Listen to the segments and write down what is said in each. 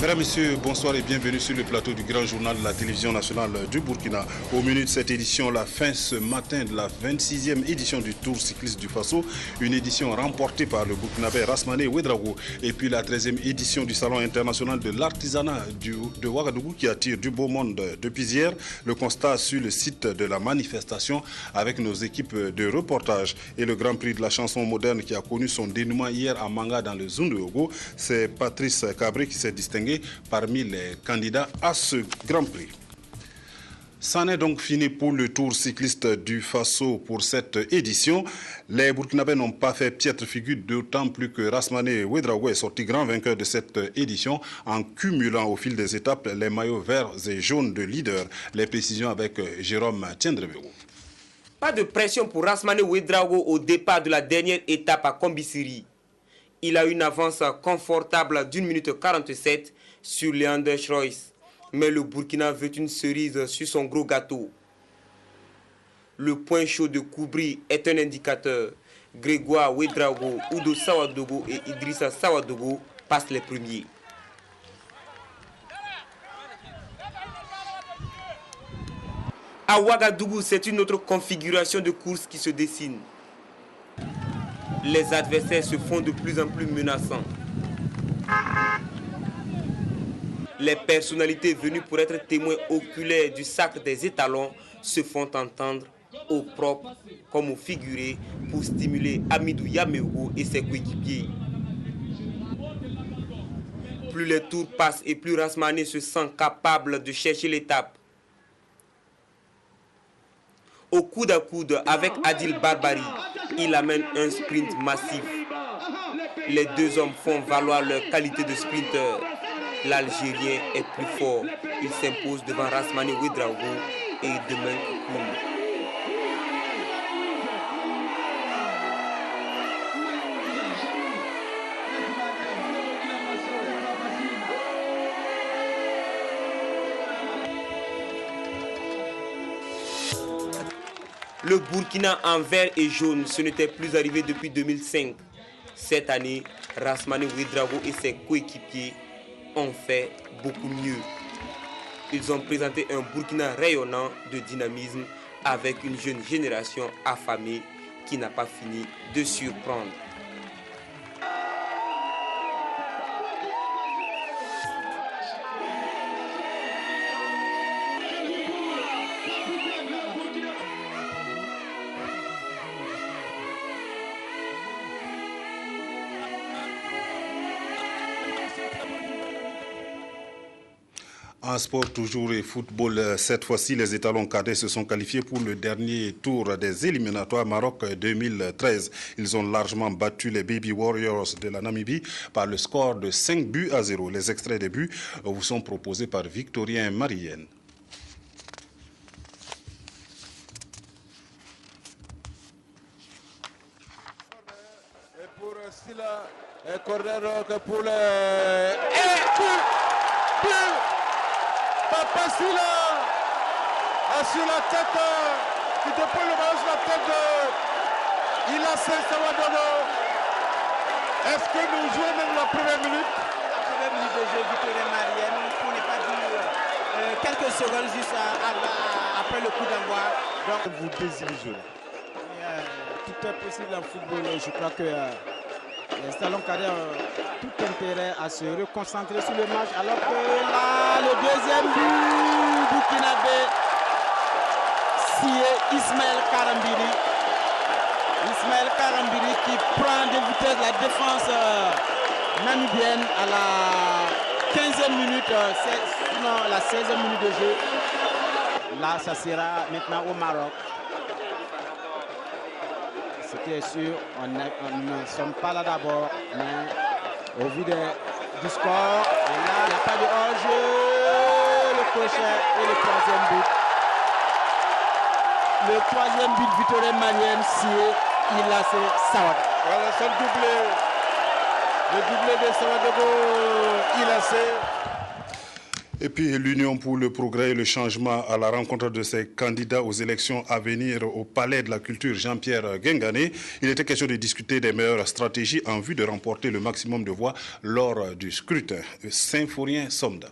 Mesdames, Messieurs, bonsoir et bienvenue sur le plateau du grand journal de la télévision nationale du Burkina. Au menu de cette édition, la fin ce matin de la 26e édition du Tour cycliste du Faso, une édition remportée par le Burkinabé Rasmané Ouedraogo, et puis la 13e édition du Salon international de l'artisanat de Ouagadougou qui attire du beau monde depuis hier. Le constat sur le site de la manifestation avec nos équipes de reportage et le Grand Prix de la chanson moderne qui a connu son dénouement hier à Manga dans le Zone de Ogo. C'est Patrice Cabré qui s'est distingué parmi les candidats à ce Grand Prix. C'en est donc fini pour le Tour cycliste du Faso pour cette édition. Les Burkinabés n'ont pas fait piètre figure, d'autant plus que Rasmané Ouedraogo est sorti grand vainqueur de cette édition en cumulant au fil des étapes les maillots verts et jaunes de leader. Les précisions avec Jérôme Tiendrebego. Pas de pression pour Rasmané Ouedraogo au départ de la dernière étape à Kombisiri. Il a une avance confortable d'1 minute 47 sur Leander Schroys. Mais le Burkina veut une cerise sur son gros gâteau. Le point chaud de Koubri est un indicateur. Grégoire Ouedraogo, Udo Sawadogo et Idrissa Sawadogo passent les premiers. À Ouagadougou, c'est une autre configuration de course qui se dessine. Les adversaires se font de plus en plus menaçants. Les personnalités venues pour être témoins oculaires du sacre des étalons se font entendre au propre comme au figuré pour stimuler Amidou Yameogo et ses coéquipiers. Plus les tours passent et plus Rasmané se sent capable de chercher l'étape. Au coude à coude avec Adil Barbari, il amène un sprint massif. Les deux hommes font valoir leur qualité de sprinter. L'Algérien est plus fort. Il s'impose devant Rasmané Ouedraogo et demain coule. Le Burkina en vert et jaune, ce n'était plus arrivé depuis 2005. Cette année, Rasmané Ouedraogo et ses coéquipiers ont fait beaucoup mieux. Ils ont présenté un Burkina rayonnant de dynamisme avec une jeune génération affamée qui n'a pas fini de surprendre. En sport toujours et football, cette fois-ci, les étalons cadets se sont qualifiés pour le dernier tour des éliminatoires Maroc 2013. Ils ont largement battu les Baby Warriors de la Namibie par le score de 5-0. Les extraits des buts vous sont proposés par Victorien Marienne. Et pour Silla, corner pour le... Papa Silla sur la tête qui dépose le ballon sur la tête de Ilassé Sawadogo. Est-ce que nous jouons même la première minute? La première minute de jeu, Victorien Marienne, pour ne pas dire quelques secondes juste après le coup d'envoi. Donc vous désillusionnez. Tout est possible en football. Je crois que les talons cadets ont tout intérêt à se reconcentrer sur le match. Alors que là, le deuxième but burkinabé, c'est Ismaël Karambiri. Ismaël Karambiri qui prend de vitesse la défense namibienne à la 15e minute, sinon la 16e minute de jeu. Là, ça sera maintenant au Maroc. C'était sûr, on ne sommes pas là d'abord, mais au vu du score, et là, il n'y a pas de hors-jeu, le crochet et le troisième but. Le troisième but, Victorien Marienne, c'est Ilassé Sawadogo. Voilà, c'est le doublé. Le doublé de Sawadogo, Ilassé. Et puis l'Union pour le progrès et le changement à la rencontre de ses candidats aux élections à venir au Palais de la Culture Jean-Pierre Guingané. Il était question de discuter des meilleures stratégies en vue de remporter le maximum de voix lors du scrutin. Symphorien Somda.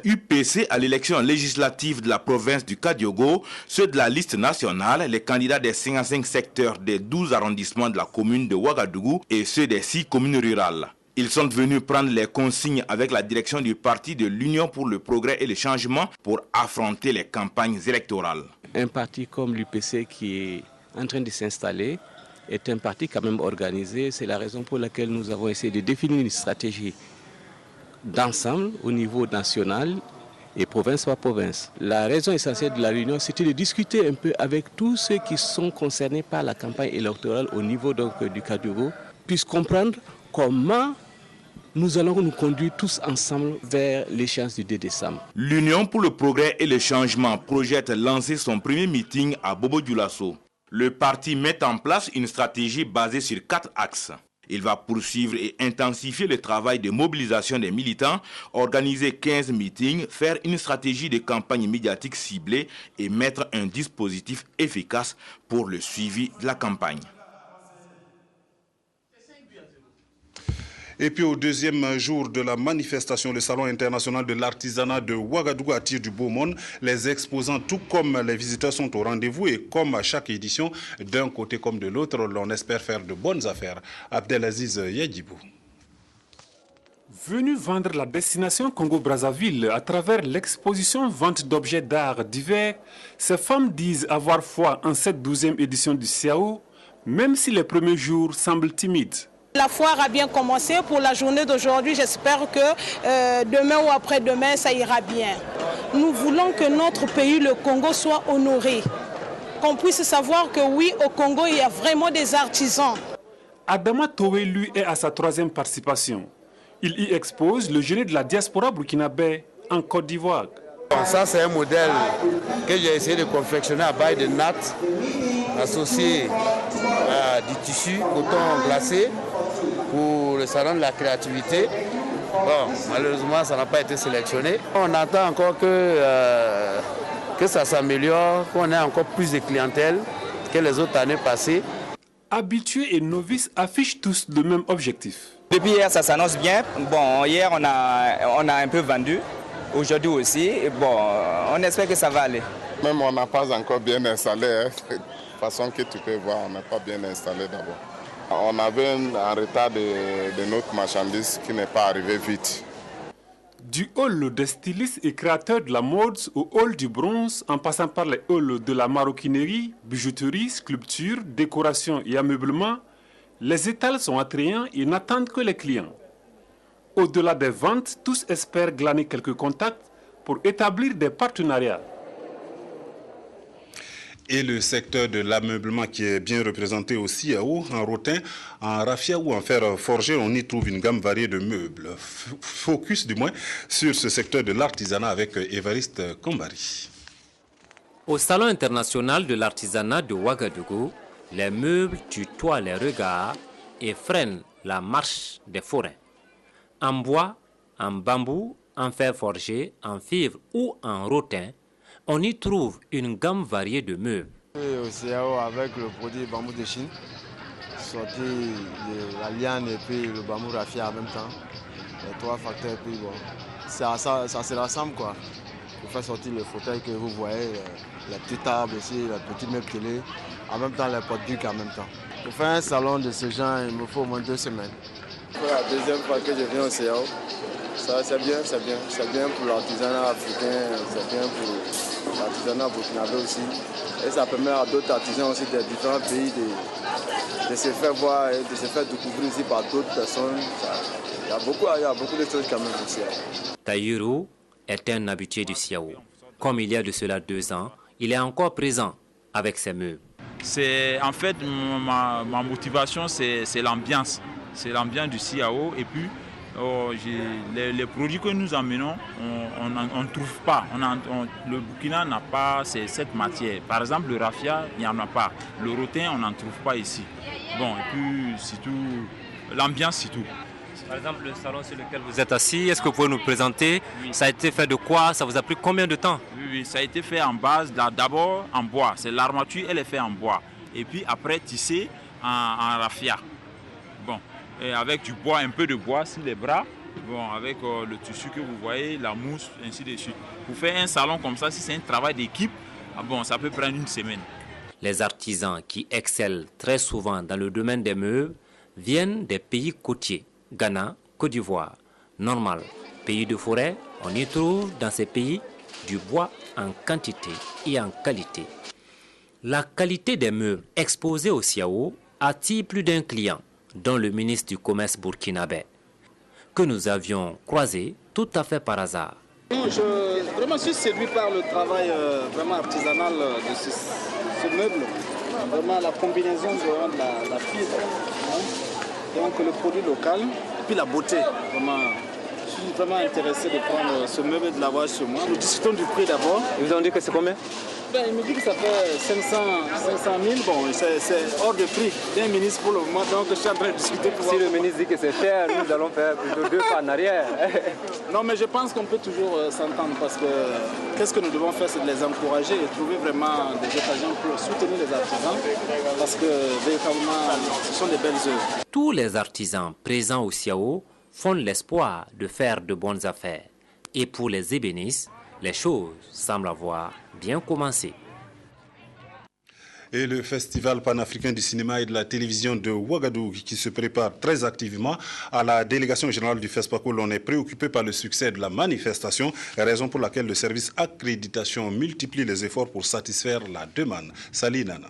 UPC à l'élection législative de la province du Kadiogo, ceux de la liste nationale, les candidats des 55 secteurs des 12 arrondissements de la commune de Ouagadougou et ceux des 6 communes rurales. Ils sont venus prendre les consignes avec la direction du parti de l'Union pour le progrès et le changement pour affronter les campagnes électorales. Un parti comme l'UPC qui est en train de s'installer est un parti quand même organisé. C'est la raison pour laquelle nous avons essayé de définir une stratégie d'ensemble au niveau national et province par province. La raison essentielle de la réunion, c'était de discuter un peu avec tous ceux qui sont concernés par la campagne électorale au niveau donc, du Kadiogo, puissent comprendre comment nous allons nous conduire tous ensemble vers l'échéance du 2 décembre. L'Union pour le progrès et le changement projette lancer son premier meeting à Bobo-Dioulasso. Le parti met en place une stratégie basée sur 4 axes. Il va poursuivre et intensifier le travail de mobilisation des militants, organiser 15 meetings, faire une stratégie de campagne médiatique ciblée et mettre un dispositif efficace pour le suivi de la campagne. Et puis au deuxième jour de la manifestation, le Salon international de l'artisanat de Ouagadougou attire du beau monde. Les exposants, tout comme les visiteurs, sont au rendez-vous et comme à chaque édition, d'un côté comme de l'autre, l'on espère faire de bonnes affaires. Abdelaziz Yedjibou. Venu vendre la destination Congo-Brazzaville à travers l'exposition vente d'objets d'art divers, ces femmes disent avoir foi en cette 12e édition du CIAO, même si les premiers jours semblent timides. La foire a bien commencé pour la journée d'aujourd'hui. J'espère que demain ou après-demain, ça ira bien. Nous voulons que notre pays, le Congo, soit honoré. Qu'on puisse savoir que oui, au Congo, il y a vraiment des artisans. Adama Towe, lui, est à sa 3e participation. Il y expose le génie de la diaspora burkinabé en Côte d'Ivoire. Ça, c'est un modèle que j'ai essayé de confectionner à base de nattes, associé à du tissu, coton glacé, pour le salon de la créativité. Bon, malheureusement, ça n'a pas été sélectionné. On attend encore que ça s'améliore, qu'on ait encore plus de clientèle que les autres années passées. Habitués et novices affichent tous le même objectif. Depuis hier, ça s'annonce bien. Bon, hier, on a un peu vendu. Aujourd'hui aussi. Bon, on espère que ça va aller. Même on n'a pas encore bien installé. Hein. De toute façon que tu peux voir, on n'est pas bien installé d'abord. On avait un retard de notre marchandise qui n'est pas arrivé vite. Du hall des stylistes et créateurs de la mode au hall du bronze, en passant par les halls de la maroquinerie, bijouterie, sculpture, décoration et ameublement, les étals sont attrayants et n'attendent que les clients. Au-delà des ventes, tous espèrent glaner quelques contacts pour établir des partenariats. Et le secteur de l'ameublement qui est bien représenté au CIAO, en rotin, en raffia ou en fer forgé, on y trouve une gamme variée de meubles. Focus du moins sur ce secteur de l'artisanat avec Évariste Kombari. Au Salon international de l'artisanat de Ouagadougou, les meubles tutoient les regards et freinent la marche des forains. En bois, en bambou, en fer forgé, en fibre ou en rotin, on y trouve une gamme variée de meubles. Au CIAO avec le produit bambou de Chine, sorti de la liane et puis le bambou raffia en même temps. Les 3 facteurs, et puis bon, ça se rassemble quoi. Pour faire sortir le fauteuil que vous voyez, les petites tables ici, les petites meubles télé, en même temps les porte-briques en même temps. Pour faire un salon de ce genre, il me faut au moins 2 semaines. C'est la deuxième fois que je viens au CIAO. C'est bien pour l'artisanat africain, c'est bien pour l'artisanat burkinabé aussi. Et ça permet à d'autres artisans aussi des différents pays de se faire voir et de se faire découvrir ici par d'autres personnes. Il y a beaucoup de choses quand même au CIAO. Taïrou est un habitué du CIAO. Comme il y a de cela 2 ans, il est encore présent avec ses meubles. En fait, ma motivation, c'est l'ambiance. C'est l'ambiance du CIAO et puis les produits que nous emmenons, on ne trouve pas. Le Burkina n'a pas cette matière. Par exemple, le raffia, il n'y en a pas. Le rotin, on n'en trouve pas ici. Bon, et puis, c'est tout. L'ambiance, c'est tout. Par exemple, le salon sur lequel vous êtes assis, est-ce que vous pouvez nous présenter? Oui. Ça a été fait de quoi? Ça vous a pris combien de temps? Oui, ça a été fait en base, d'abord en bois. C'est l'armature, elle est faite en bois. Et puis après, tissé en raffia. Bon, et avec du bois, un peu de bois sur les bras. Bon, avec le tissu que vous voyez, la mousse, ainsi de suite. Pour faire un salon comme ça, si c'est un travail d'équipe, bon, ça peut prendre une semaine. Les artisans qui excellent très souvent dans le domaine des meubles viennent des pays côtiers. Ghana, Côte d'Ivoire, normal, pays de forêt, on y trouve dans ces pays du bois en quantité et en qualité. La qualité des meubles exposés au SIAO attire plus d'un client, dont le ministre du Commerce burkinabé, que nous avions croisé tout à fait par hasard. Je suis séduit par le travail vraiment artisanal de ce meuble, vraiment la combinaison de la fibre. Donc le produit local et puis la beauté. Vraiment, je suis vraiment intéressé de prendre ce meuble et de l'avoir chez moi. Nous discutons du prix d'abord. Ils vous ont dit que c'est combien? Il me dit que ça fait 500 000. Bon, c'est hors de prix d'un ministre pour le moment. Donc je suis en train de discuter pour Si le ministre dit que c'est cher, nous allons faire plutôt 2 pas en arrière. Non, mais je pense qu'on peut toujours s'entendre parce que qu'est-ce que nous devons faire, c'est de les encourager et trouver vraiment des occasions pour soutenir les artisans parce que véritablement, ce sont des belles œuvres. Tous les artisans présents au SIAO font l'espoir de faire de bonnes affaires. Et pour les ébénistes, les choses semblent avoir bien commencé. Et le Festival panafricain du cinéma et de la télévision de Ouagadougou qui se prépare très activement. À la délégation générale du FESPACO, l'on est préoccupé par le succès de la manifestation, raison pour laquelle le service accréditation multiplie les efforts pour satisfaire la demande. Salut Nana.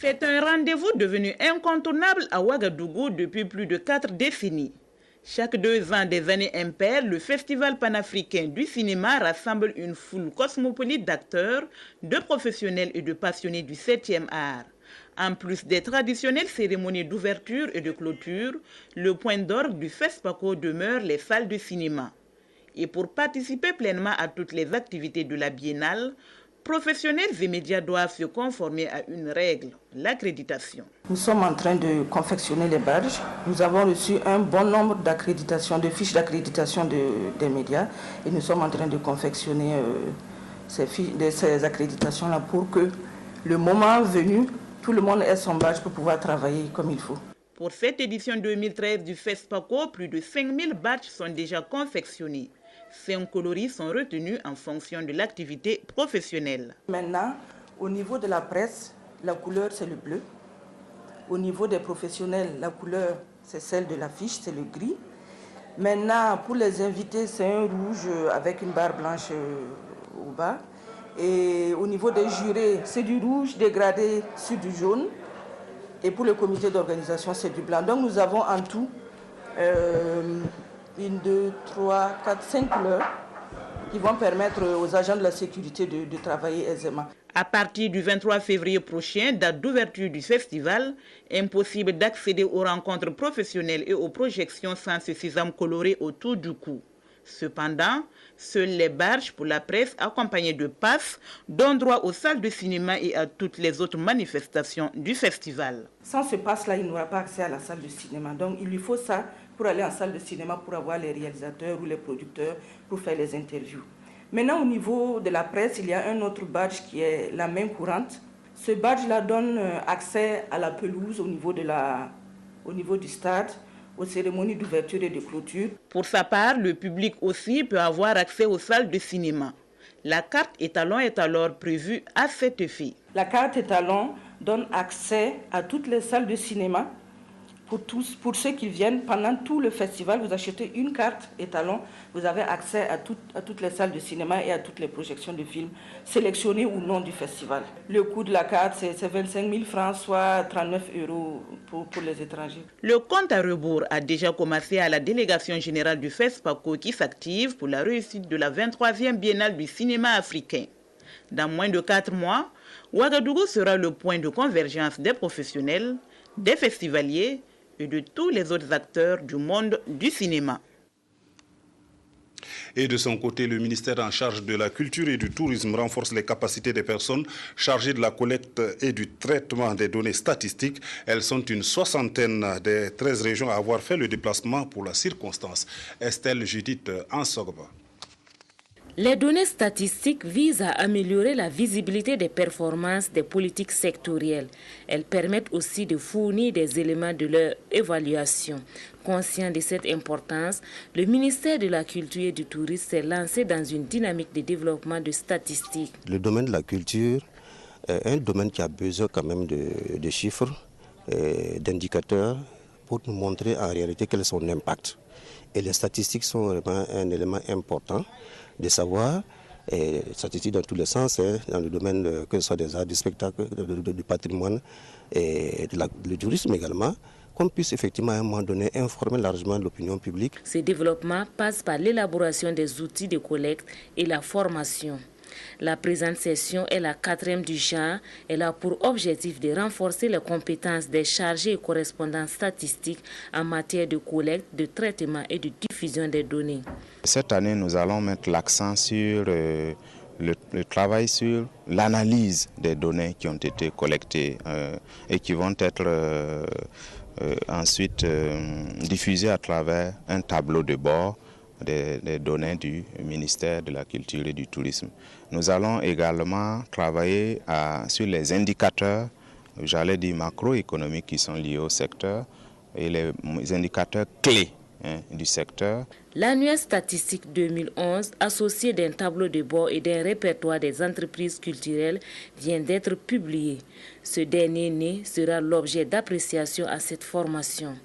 C'est un rendez-vous devenu incontournable à Ouagadougou depuis plus de 4 décennies. Chaque 2 ans des années impaires, le Festival panafricain du cinéma rassemble une foule cosmopolite d'acteurs, de professionnels et de passionnés du 7e art. En plus des traditionnelles cérémonies d'ouverture et de clôture, le point d'orgue du FESPACO demeure les salles de cinéma. Et pour participer pleinement à toutes les activités de la biennale, professionnels et médias doivent se conformer à une règle, l'accréditation. Nous sommes en train de confectionner les badges. Nous avons reçu un bon nombre d'accréditations, de fiches d'accréditation des médias et nous sommes en train de confectionner ces accréditations-là pour que le moment venu, tout le monde ait son badge pour pouvoir travailler comme il faut. Pour cette édition 2013 du FESPACO, plus de 5000 badges sont déjà confectionnés. 5 coloris sont retenus en fonction de l'activité professionnelle. Maintenant, au niveau de la presse, la couleur c'est le bleu. Au niveau des professionnels, la couleur c'est celle de l'affiche, c'est le gris. Maintenant, pour les invités, c'est un rouge avec une barre blanche au bas. Et au niveau des jurés, c'est du rouge dégradé sur du jaune. Et pour le comité d'organisation, c'est du blanc. Donc nous avons en tout 1, 2, 3, 4, 5 couleurs qui vont permettre aux agents de la sécurité de travailler aisément. À partir du 23 février prochain, date d'ouverture du festival, impossible d'accéder aux rencontres professionnelles et aux projections sans ce sésame coloré autour du cou. Cependant, seuls les badges pour la presse accompagnés de passes donnent droit aux salles de cinéma et à toutes les autres manifestations du festival. Sans ce passe-là, il n'aura pas accès à la salle de cinéma. Donc il lui faut ça pour aller en salle de cinéma, pour avoir les réalisateurs ou les producteurs, pour faire les interviews. Maintenant, au niveau de la presse, il y a un autre badge qui est la main courante. Ce badge-là donne accès à la pelouse au niveau du stade, aux cérémonies d'ouverture et de clôture. Pour sa part, le public aussi peut avoir accès aux salles de cinéma. La carte étalon est alors prévue à cet effet. La carte étalon donne accès à toutes les salles de cinéma. Pour ceux qui viennent pendant tout le festival, vous achetez une carte étalon, vous avez accès à toutes les salles de cinéma et à toutes les projections de films, sélectionnées ou non du festival. Le coût de la carte, c'est 25 000 francs, soit 39 € pour les étrangers. Le compte à rebours a déjà commencé à la délégation générale du FESPACO qui s'active pour la réussite de la 23e biennale du cinéma africain. Dans moins de 4 mois, Ouagadougou sera le point de convergence des professionnels, des festivaliers et de tous les autres acteurs du monde du cinéma. Et de son côté, le ministère en charge de la culture et du tourisme renforce les capacités des personnes chargées de la collecte et du traitement des données statistiques. Elles sont une soixantaine des 13 régions à avoir fait le déplacement pour la circonstance. Estelle Judith Ansogba. Les données statistiques visent à améliorer la visibilité des performances des politiques sectorielles. Elles permettent aussi de fournir des éléments de leur évaluation. Conscient de cette importance, le ministère de la Culture et du Tourisme s'est lancé dans une dynamique de développement de statistiques. Le domaine de la culture est un domaine qui a besoin quand même de chiffres, d'indicateurs pour nous montrer en réalité quel est son impact. Et les statistiques sont vraiment un élément important de savoir, et statistiques dans tous les sens, dans le domaine que ce soit des arts, du spectacle, du patrimoine et du tourisme également, qu'on puisse effectivement à un moment donné informer largement l'opinion publique. Ce développement passe par l'élaboration des outils de collecte et la formation. La présente session est la 4e du genre. Elle a pour objectif de renforcer les compétences des chargés et correspondants statistiques en matière de collecte, de traitement et de diffusion des données. Cette année, nous allons mettre l'accent sur le travail sur l'analyse des données qui ont été collectées et qui vont être ensuite diffusées à travers un tableau de bord des données du ministère de la Culture et du Tourisme. Nous allons également travailler sur les indicateurs, j'allais dire macroéconomiques qui sont liés au secteur et les indicateurs clés du secteur. L'annuaire statistique 2011, associé d'un tableau de bord et d'un répertoire des entreprises culturelles, vient d'être publié. Ce dernier né sera l'objet d'appréciation à cette formation.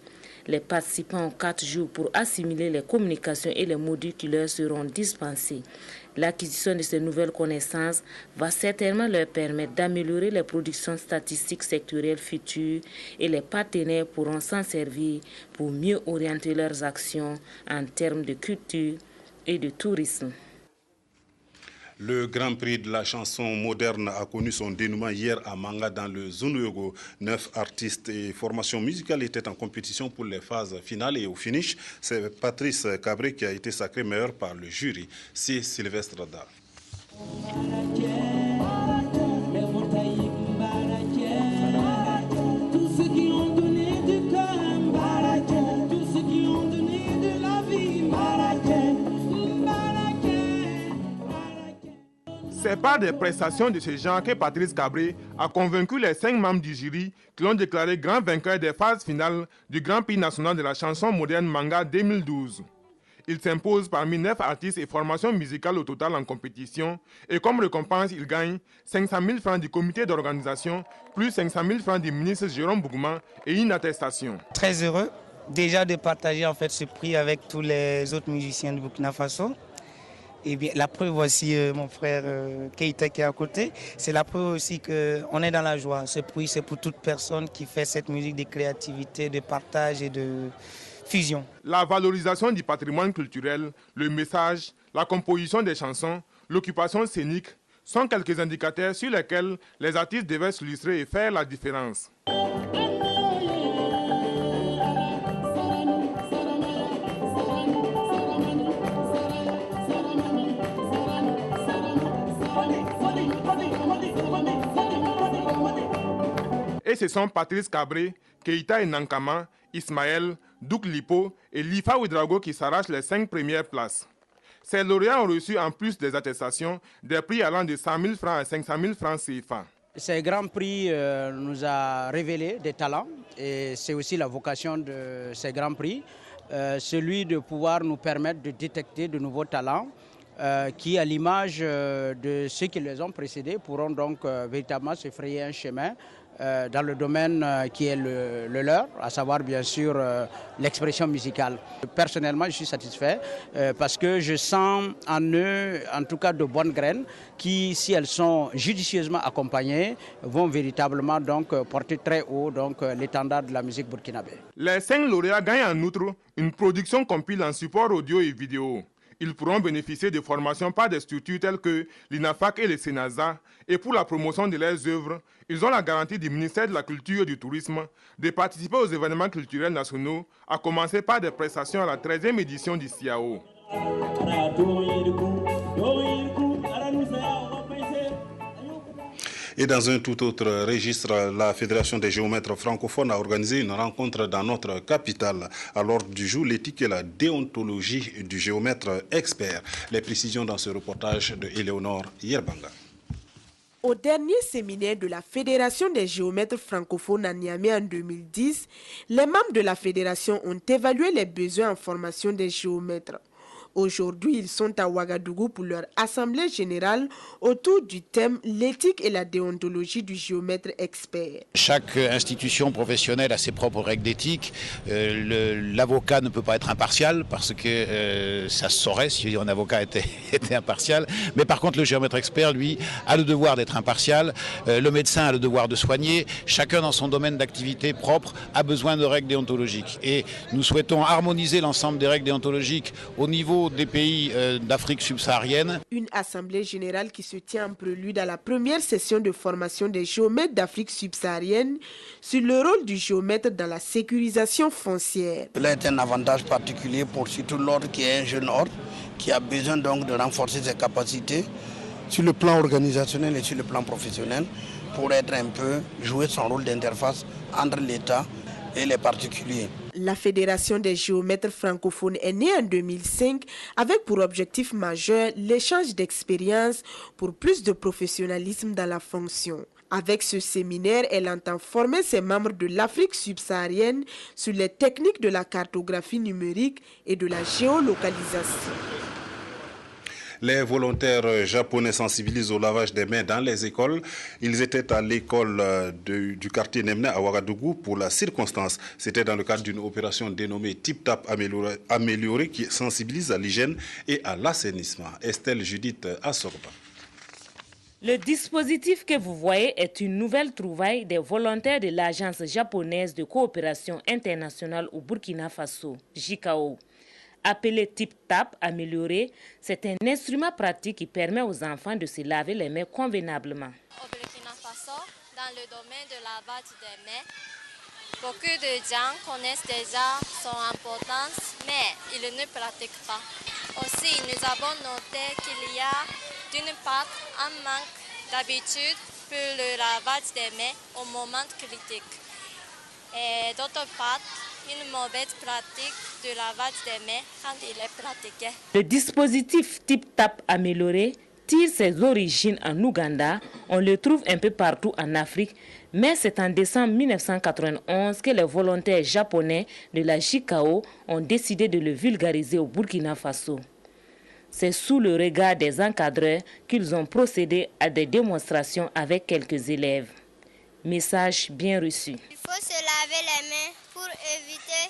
Les participants ont 4 jours pour assimiler les communications et les modules qui leur seront dispensés. L'acquisition de ces nouvelles connaissances va certainement leur permettre d'améliorer les productions statistiques sectorielles futures et les partenaires pourront s'en servir pour mieux orienter leurs actions en termes de culture et de tourisme. Le Grand Prix de la chanson moderne a connu son dénouement hier à Manga dans le Zonoyogo. 9 artistes et formations musicales étaient en compétition pour les phases finales et au finish, c'est Patrice Cabré qui a été sacré meilleur par le jury. C'est Sylvestre Dar. C'est par des prestations de ce genre que Patrice Cabré a convaincu les 5 membres du jury qui l'ont déclaré grand vainqueur des phases finales du Grand Prix national de la chanson moderne Manga 2012. Il s'impose parmi 9 artistes et formations musicales au total en compétition et comme récompense, il gagne 500 000 francs du comité d'organisation plus 500 000 francs du ministre Jérôme Bougouma et une attestation. Très heureux déjà de partager en fait ce prix avec tous les autres musiciens du Burkina Faso. Et bien, la preuve aussi, mon frère Keïta qui est à côté, c'est la preuve aussi qu'on est dans la joie. Ce prix, c'est pour toute personne qui fait cette musique de créativité, de partage et de fusion. La valorisation du patrimoine culturel, le message, la composition des chansons, l'occupation scénique sont quelques indicateurs sur lesquels les artistes devaient s'illustrer et faire la différence. Et ce sont Patrice Cabré, Keïta et Nankama, Ismaël, Douk Lipo et Lifa Ouedraogo qui s'arrachent les 5 premières places. Ces lauréats ont reçu en plus des attestations des prix allant de 100 000 francs à 500 000 francs CFA. Ce Grand Prix nous a révélé des talents et c'est aussi la vocation de ces Grands Prix, celui de pouvoir nous permettre de détecter de nouveaux talents qui, à l'image de ceux qui les ont précédés, pourront donc véritablement se frayer un chemin dans le domaine qui est le leur, à savoir bien sûr l'expression musicale. Personnellement, je suis satisfait parce que je sens en eux, en tout cas, de bonnes graines qui, si elles sont judicieusement accompagnées, vont véritablement donc porter très haut donc l'étendard de la musique burkinabé. Les 5 lauréats gagnent en outre une production compile en support audio et vidéo. Ils pourront bénéficier de formations par des structures telles que l'INAFAC et le SENASA. Et pour la promotion de leurs œuvres, ils ont la garantie du ministère de la Culture et du Tourisme de participer aux événements culturels nationaux, à commencer par des prestations à la 13e édition du CIAO. Et dans un tout autre registre, la Fédération des géomètres francophones a organisé une rencontre dans notre capitale. À l'ordre du jour, l'éthique et la déontologie du géomètre expert. Les précisions dans ce reportage de Éléonore Yerbanga. Au dernier séminaire de la Fédération des géomètres francophones à Niamey en 2010, les membres de la fédération ont évalué les besoins en formation des géomètres. Aujourd'hui, ils sont à Ouagadougou pour leur assemblée générale autour du thème « L'éthique et la déontologie du géomètre expert ». Chaque institution professionnelle a ses propres règles d'éthique. L'avocat ne peut pas être impartial parce que ça se saurait si un avocat était impartial. Mais par contre, le géomètre expert, lui, a le devoir d'être impartial. Le médecin a le devoir de soigner. Chacun dans son domaine d'activité propre a besoin de règles déontologiques. Et nous souhaitons harmoniser l'ensemble des règles déontologiques au niveau des pays d'Afrique subsaharienne. Une assemblée générale qui se tient en prélude à la première session de formation des géomètres d'Afrique subsaharienne sur le rôle du géomètre dans la sécurisation foncière. Cela est un avantage particulier pour surtout l'ordre qui est un jeune ordre qui a besoin donc de renforcer ses capacités sur le plan organisationnel et sur le plan professionnel pour être un peu jouer son rôle d'interface entre l'État et les particuliers. La Fédération des géomètres francophones est née en 2005 avec pour objectif majeur l'échange d'expériences pour plus de professionnalisme dans la fonction. Avec ce séminaire, elle entend former ses membres de l'Afrique subsaharienne sur les techniques de la cartographie numérique et de la géolocalisation. Les volontaires japonais sensibilisent au lavage des mains dans les écoles. Ils étaient à l'école du quartier Nemne à Ouagadougou pour la circonstance. C'était dans le cadre d'une opération dénommée Tip Tap améliorée qui sensibilise à l'hygiène et à l'assainissement. Estelle Judith Assorba. Le dispositif que vous voyez est une nouvelle trouvaille des volontaires de l'Agence japonaise de coopération internationale au Burkina Faso, JICAO. Appelé Tip Tap amélioré, c'est un instrument pratique qui permet aux enfants de se laver les mains convenablement. Au Burkina Faso, dans le domaine de lavage des mains, beaucoup de gens connaissent déjà son importance, mais ils ne pratiquent pas. Aussi, nous avons noté qu'il y a d'une part un manque d'habitude pour le lavage des mains au moment critique. Et d'autre part, une mauvaise pratique de lavage des mains quand il est pratiqué. Le dispositif Tip Tap amélioré tire ses origines en Ouganda. On le trouve un peu partout en Afrique, mais c'est en décembre 1991 que les volontaires japonais de la JICAO ont décidé de le vulgariser au Burkina Faso. C'est sous le regard des encadreurs qu'ils ont procédé à des démonstrations avec quelques élèves. Message bien reçu. Il faut se laver les mains pour éviter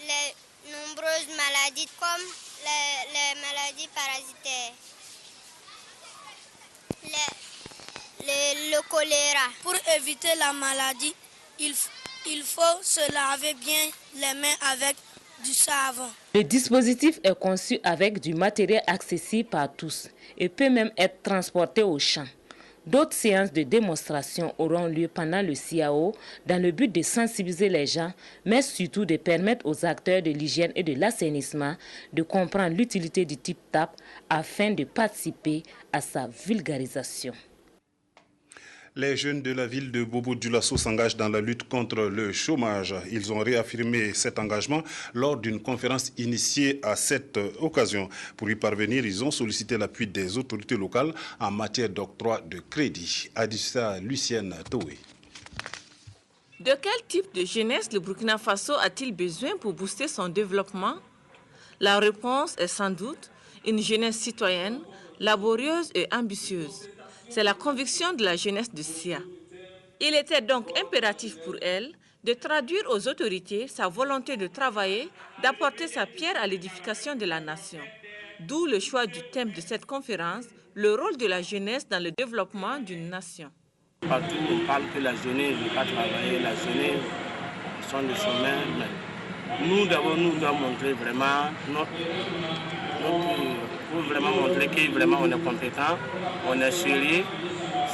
les nombreuses maladies comme les maladies parasitaires, le choléra. Pour éviter la maladie, il faut se laver bien les mains avec du savon. Le dispositif est conçu avec du matériel accessible par tous et peut même être transporté au champ. D'autres séances de démonstration auront lieu pendant le CIAO dans le but de sensibiliser les gens, mais surtout de permettre aux acteurs de l'hygiène et de l'assainissement de comprendre l'utilité du Tip Tap afin de participer à sa vulgarisation. Les jeunes de la ville de Bobo-Dioulasso s'engagent dans la lutte contre le chômage. Ils ont réaffirmé cet engagement lors d'une conférence initiée à cette occasion. Pour y parvenir, ils ont sollicité l'appui des autorités locales en matière d'octroi de crédit. Adissa Lucienne Toé. De quel type de jeunesse le Burkina Faso a-t-il besoin pour booster son développement? La réponse est sans doute une jeunesse citoyenne, laborieuse et ambitieuse. C'est la conviction de la jeunesse de SIA. Il était donc impératif pour elle de traduire aux autorités sa volonté de travailler, d'apporter sa pierre à l'édification de la nation. D'où le choix du thème de cette conférence, le rôle de la jeunesse dans le développement d'une nation. Partout on parle que la jeunesse ne veut pas travailler, la jeunesse sont le chemin. Nous d'abord, nous devons montrer vraiment notre pour vraiment montrer que vraiment on est compétent, on est sérieux.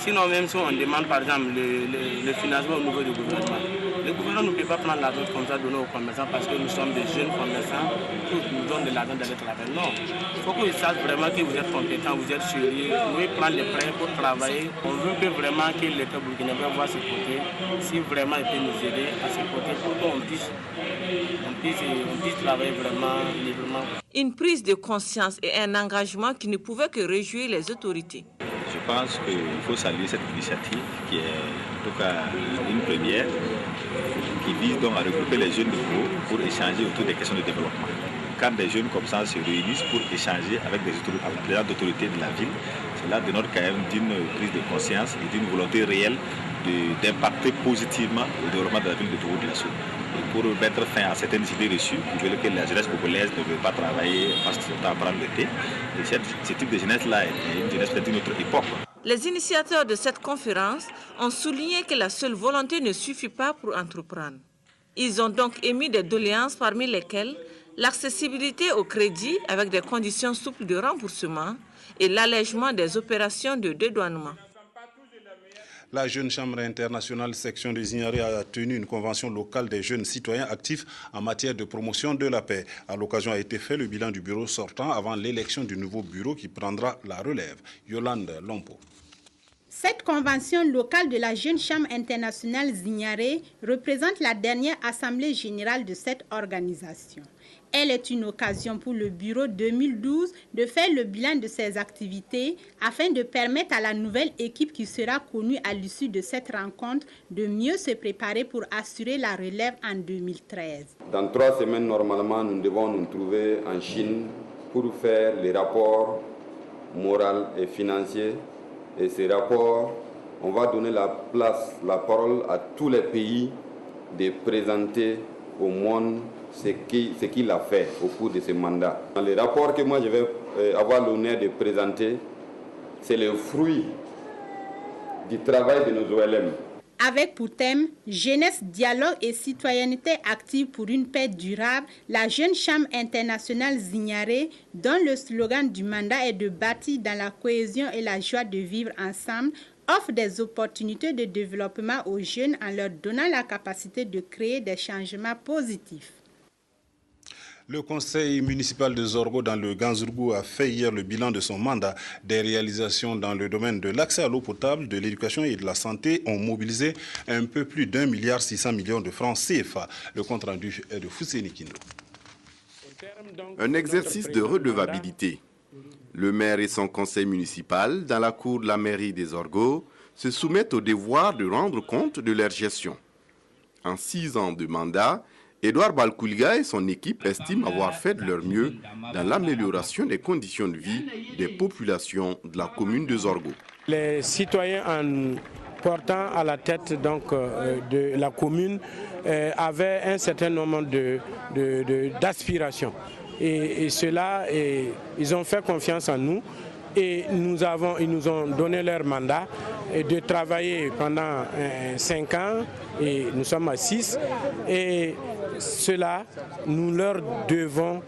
Sinon, même si on demande par exemple le financement au niveau du gouvernement, le gouvernement ne peut pas prendre l'argent comme ça donner aux commerçants parce que nous sommes des jeunes commerçants qui nous donnent de l'argent d'aller travailler. Non, il faut qu'ils sachent vraiment que vous êtes compétents, vous êtes sérieux, nous prendre des prêts pour travailler. On veut que vraiment que l'État burkinabé voit ce côté, si vraiment il peut nous aider à ce côté pour qu'on puisse travailler vraiment librement. Une prise de conscience et un engagement qui ne pouvaient que réjouir les autorités. Je pense qu'il faut saluer cette initiative qui est en tout cas une première, qui vise donc à regrouper les jeunes de Gao pour échanger autour des questions de développement. Quand des jeunes comme ça se réunissent pour échanger avec les autorités de la ville, cela dénote quand même d'une prise de conscience et d'une volonté réelle d'impacter positivement le développement de la ville de Togo de la Soude. Et pour mettre fin à certaines idées reçues qui veulent que la jeunesse congolaise ne veut pas travailler parce que c'est temps à prendre le thé. Et ce type de jeunesse-là est une jeunesse peut-être d'une autre époque. Les initiateurs de cette conférence ont souligné que la seule volonté ne suffit pas pour entreprendre. Ils ont donc émis des doléances parmi lesquelles l'accessibilité au crédit avec des conditions souples de remboursement et l'allègement des opérations de dédouanement. La Jeune Chambre internationale section de Zignaré a tenu une convention locale des jeunes citoyens actifs en matière de promotion de la paix. À l'occasion a été fait le bilan du bureau sortant avant l'élection du nouveau bureau qui prendra la relève. Yolande Lompo. Cette convention locale de la Jeune Chambre internationale Zignaré représente la dernière assemblée générale de cette organisation. Elle est une occasion pour le bureau 2012 de faire le bilan de ses activités afin de permettre à la nouvelle équipe qui sera connue à l'issue de cette rencontre de mieux se préparer pour assurer la relève en 2013. Dans 3 semaines, normalement, nous devons nous trouver en Chine pour faire les rapports moraux et financiers. Et ces rapports, on va donner la parole à tous les pays de présenter au monde ce qu'il a fait au cours de ce mandat. Les rapports que moi je vais avoir l'honneur de présenter, c'est le fruit du travail de nos OLM. Avec pour thème « Jeunesse, dialogue et citoyenneté active pour une paix durable », la Jeune Chambre internationale Zignaré, dont le slogan du mandat est de bâtir dans la cohésion et la joie de vivre ensemble, offre des opportunités de développement aux jeunes en leur donnant la capacité de créer des changements positifs. Le conseil municipal de Zorgo dans le Ganzourgou a fait hier le bilan de son mandat. Des réalisations dans le domaine de l'accès à l'eau potable, de l'éducation et de la santé ont mobilisé un peu plus d'1,6 milliard de francs CFA. Le compte rendu est de Fousseni Kindo. Un exercice de redevabilité. Le maire et son conseil municipal, dans la cour de la mairie des Zorgo, se soumettent au devoir de rendre compte de leur gestion. En 6 ans de mandat, Edouard Balkouliga et son équipe estiment avoir fait de leur mieux dans l'amélioration des conditions de vie des populations de la commune de Zorgo. Les citoyens en portant à la tête de la commune avaient un certain nombre d'aspirations. Et cela, ils ont fait confiance en nous et ils nous ont donné leur mandat de travailler pendant 5 ans et nous sommes à 6. Et cela, nous leur devons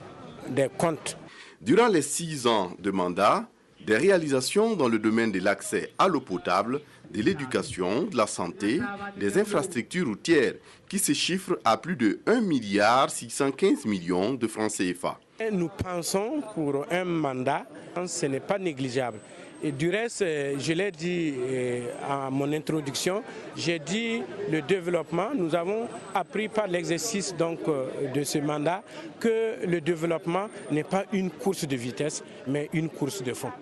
des comptes. Durant les 6 ans de mandat, des réalisations dans le domaine de l'accès à l'eau potable, de l'éducation, de la santé, des infrastructures routières qui se chiffrent à plus de 1,615 milliard de francs CFA. Nous pensons pour un mandat, ce n'est pas négligeable. Et du reste, je l'ai dit à mon introduction, j'ai dit le développement. Nous avons appris par l'exercice de ce mandat que le développement n'est pas une course de vitesse, mais une course de fond.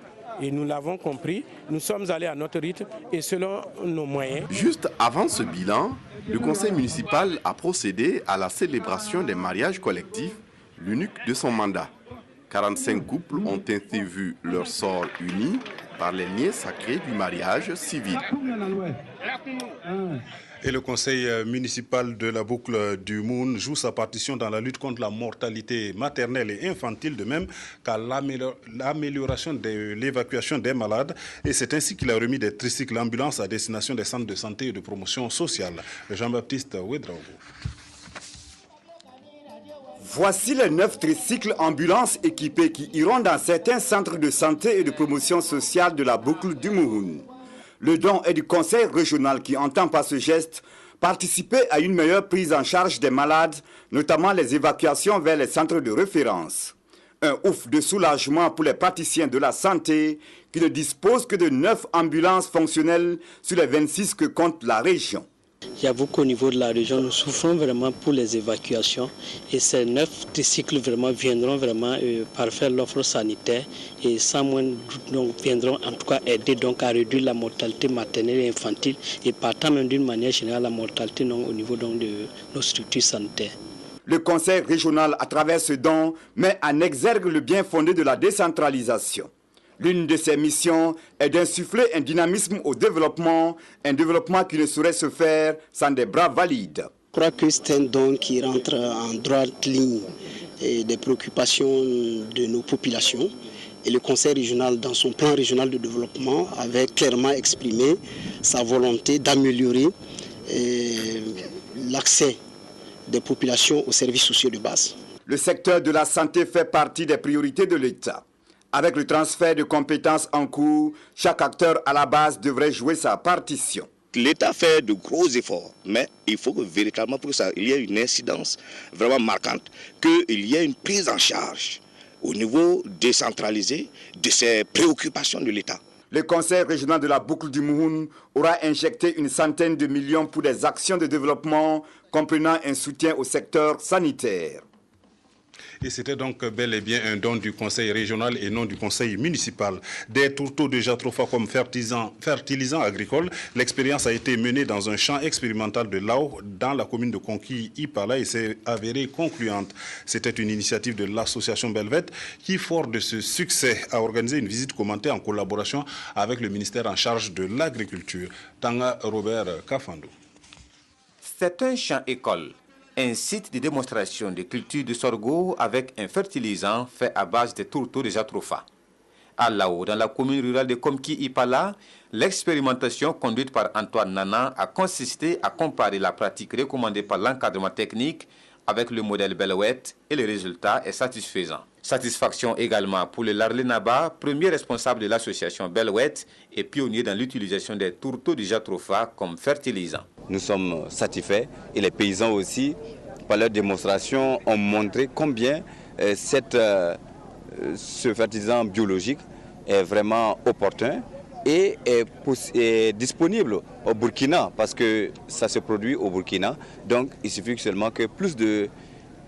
Et nous l'avons compris, nous sommes allés à notre rythme et selon nos moyens. Juste avant ce bilan, le conseil municipal a procédé à la célébration des mariages collectifs, l'unique de son mandat. 45 couples ont ainsi vu leur sort uni par les liens sacrés du mariage civil. Et le conseil municipal de la boucle du Moun joue sa partition dans la lutte contre la mortalité maternelle et infantile, de même qu'à l'amélioration de l'évacuation des malades. Et c'est ainsi qu'il a remis des tricycles ambulances à destination des centres de santé et de promotion sociale. Jean-Baptiste Ouedraogo. Voici les 9 tricycles ambulances équipés qui iront dans certains centres de santé et de promotion sociale de la boucle du Mouhoun. Le don est du conseil régional qui entend par ce geste participer à une meilleure prise en charge des malades, notamment les évacuations vers les centres de référence. Un ouf de soulagement pour les praticiens de la santé qui ne disposent que de 9 ambulances fonctionnelles sur les 26 que compte la région. J'avoue qu'au niveau de la région, nous souffrons vraiment pour les évacuations et ces 9 tricycles vraiment viendront vraiment parfaire l'offre sanitaire et sans moindre doute donc, viendront en tout cas aider donc à réduire la mortalité maternelle et infantile et partant même d'une manière générale la mortalité donc, au niveau donc, de nos structures sanitaires. Le conseil régional, à travers ce don, met en exergue le bien fondé de la décentralisation. L'une de ses missions est d'insuffler un dynamisme au développement, un développement qui ne saurait se faire sans des bras valides. Je crois que c'est un don qui rentre en droite ligne des préoccupations de nos populations. Et le conseil régional, dans son plan régional de développement, avait clairement exprimé sa volonté d'améliorer l'accès des populations aux services sociaux de base. Le secteur de la santé fait partie des priorités de l'État. Avec le transfert de compétences en cours, chaque acteur à la base devrait jouer sa partition. L'État fait de gros efforts, mais il faut que véritablement pour ça, il y ait une incidence vraiment marquante, qu'il y ait une prise en charge au niveau décentralisé de ces préoccupations de l'État. Le conseil régional de la boucle du Mouhoun aura injecté une centaine de millions pour des actions de développement comprenant un soutien au secteur sanitaire. Et c'était donc bel et bien un don du conseil régional et non du conseil municipal. Des tourteaux de jatropha comme fertilisants agricoles, l'expérience a été menée dans un champ expérimental de Lao dans la commune de Konki-Ipala et s'est avérée concluante. C'était une initiative de l'association Belvet qui, fort de ce succès, a organisé une visite commentée en collaboration avec le ministère en charge de l'agriculture. Tanga Robert Kafando. C'est un champ-école. Un site de démonstration de culture de sorgho avec un fertilisant fait à base de tourteaux de jatropha. À Lao, dans la commune rurale de Komki-Ipala, l'expérimentation conduite par Antoine Nana a consisté à comparer la pratique recommandée par l'encadrement technique avec le modèle Belwet et le résultat est satisfaisant. Satisfaction également pour le Larlé Naba, premier responsable de l'association Belwet et pionnier dans l'utilisation des tourteaux de jatropha comme fertilisant. Nous sommes satisfaits et les paysans aussi, par leur démonstration, ont montré combien ce fertilisant biologique est vraiment opportun et est disponible au Burkina parce que ça se produit au Burkina. Donc il suffit seulement que plus de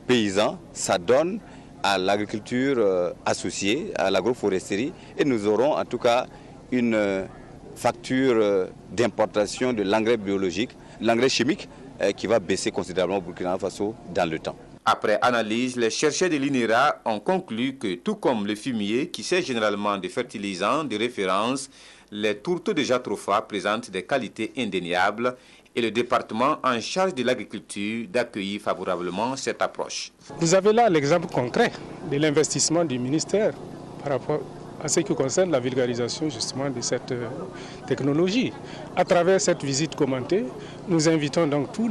paysans s'adonnent à l'agriculture associée, à l'agroforesterie et nous aurons en tout cas une facture d'importation de l'engrais biologique, l'engrais chimique qui va baisser considérablement au Burkina Faso dans le temps. Après analyse, les chercheurs de l'INERA ont conclu que tout comme le fumier qui sert généralement des fertilisants de référence, les tourteaux de jatropha présentent des qualités indéniables et le département en charge de l'agriculture d'accueillir favorablement cette approche. Vous avez là l'exemple concret de l'investissement du ministère par rapport à ce qui concerne la vulgarisation justement de cette technologie. À travers cette visite commentée, nous invitons donc tous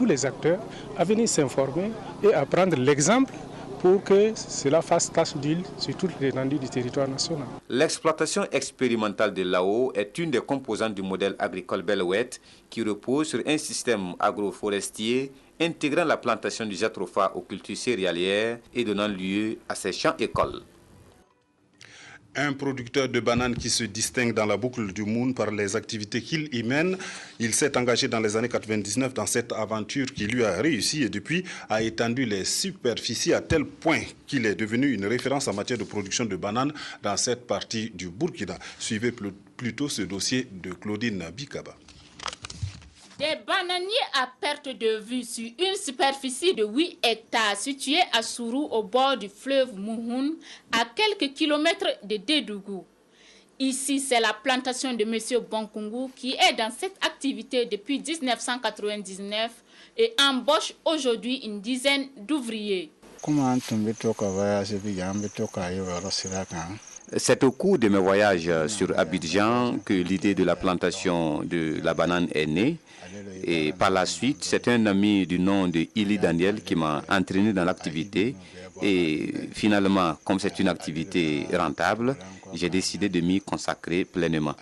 les acteurs à venir s'informer et à prendre l'exemple pour que cela fasse tache d'huile sur toute l'étendue du territoire national. L'exploitation expérimentale de Lao est une des composantes du modèle agricole Belwet qui repose sur un système agroforestier intégrant la plantation du jatropha aux cultures céréalières et donnant lieu à ces champs-écoles. Un producteur de bananes qui se distingue dans la boucle du Moun par les activités qu'il y mène. Il s'est engagé dans les années 99 dans cette aventure qui lui a réussi et depuis a étendu les superficies à tel point qu'il est devenu une référence en matière de production de bananes dans cette partie du Burkina. Suivez plutôt ce dossier de Claudine Bikaba. Des bananiers à perte de vue sur une superficie de 8 hectares située à Sourou au bord du fleuve Mouhoun à quelques kilomètres de Dédougou. Ici, c'est la plantation de M. Bonkungu qui est dans cette activité depuis 1999 et embauche aujourd'hui une dizaine d'ouvriers. C'est au cours de mes voyages sur Abidjan que l'idée de la plantation de la banane est née. Et par la suite, c'est un ami du nom de Ili Daniel qui m'a entraîné dans l'activité. Et finalement, comme c'est une activité rentable, j'ai décidé de m'y consacrer pleinement.